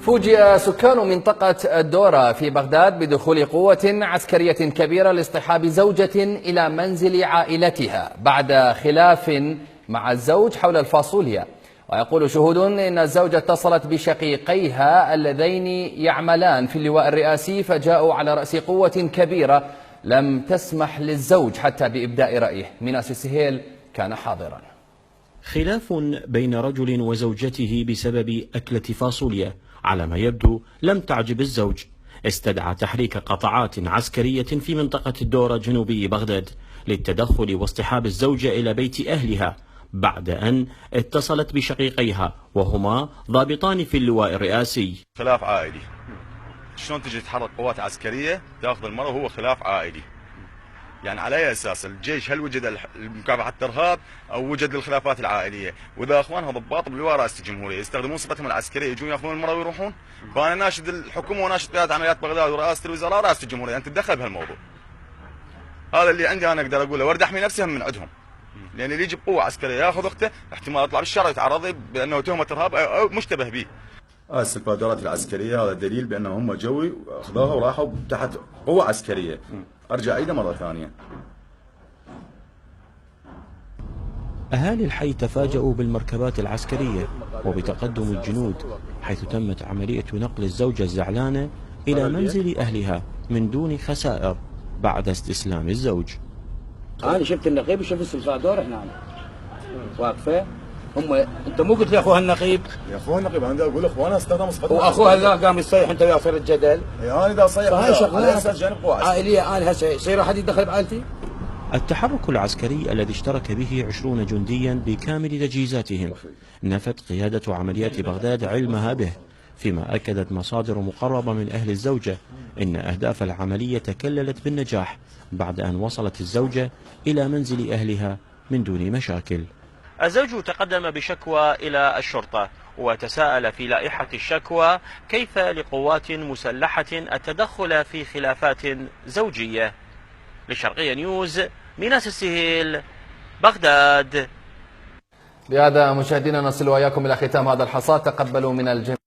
فوجئ سكان منطقة الدورة في بغداد بدخول قوة عسكرية كبيرة لاصطحاب زوجة إلى منزل عائلتها بعد خلاف مع الزوج حول الفاصوليا. ويقول شهود إن الزوجة اتصلت بشقيقيها اللذين يعملان في اللواء الرئاسي فجاءوا على رأس قوة كبيرة لم تسمح للزوج حتى بإبداء رأيه. ميناس السهيل كان حاضرا. خلاف بين رجل وزوجته بسبب أكلة فاصوليا على ما يبدو لم تعجب الزوج، استدعى تحريك قطعات عسكرية في منطقة الدورة جنوبي بغداد للتدخل واصطحاب الزوجة إلى بيت أهلها بعد أن اتصلت بشقيقيها وهما ضابطان في اللواء الرئاسي. خلاف عائلي، شلون تجي تتحرك قوات عسكرية تأخذ المرأة وهو خلاف عائلي؟ يعني على أي أساس الجيش هل وجد مكافحة الإرهاب أو وجد الخلافات العائلية؟ وإذا أخوانها ضباط باللواء رئاسة الجمهورية يستخدمون صفتهم العسكرية يجون يأخذون المرأة ويروحون، فأنا ناشد الحكومة وناشد قيادة عمليات بغداد ورئاسة الوزراء ورئاسة الجمهورية أن تتدخل بهالموضوع. هذا اللي عندي أنا أقدر أقوله، وارد أحمي نفسهم من عندهم. لأن اللي يجيب قوة عسكرية يأخذ أخته احتمال يطلع بالشارع يتعرض بأنه تهمة إرهاب أو مشتبه به. السلفادورات العسكرية هذا دليل بأنهم هم جوي أخذوها وراحوا تحت قوة عسكرية. أرجع أعيده مرة ثانية. أهالي الحي تفاجؤوا بالمركبات العسكرية وبتقدم الجنود، حيث تمت عملية نقل الزوجة الزعلانة إلى منزل أهلها من دون خسائر بعد استسلام الزوج. أنا شفت النقيب وشفت السلفادور هنا واقفة. انت مو قلت لي اخوها النقيب؟ يا اخوها النقيب انا اقول اخوانها استخدموا صفتها واخوها ذا قام يصيح انت وياه صار الجدل. انا اذا صيح هاي شغلات جانب قوة عائليه. انا هسه يصير احد يتدخل بعائلتي؟ التحرك العسكري الذي اشترك به 20 جنديا بكامل تجهيزاتهم نفت قيادة عمليات بغداد علمها به، فيما أكدت مصادر مقربة من أهل الزوجة إن أهداف العملية تكللت بالنجاح بعد أن وصلت الزوجة إلى منزل أهلها من دون مشاكل. الزوج تقدم بشكوى إلى الشرطة وتساءل في لائحة الشكوى كيف لقوات مسلحة التدخل في خلافات زوجية. للشرقية نيوز، ميناس السهيل، بغداد. بهذا مشاهدينا نصل وإياكم إلى ختام هذا الحصاد. تقبلوا من الجميع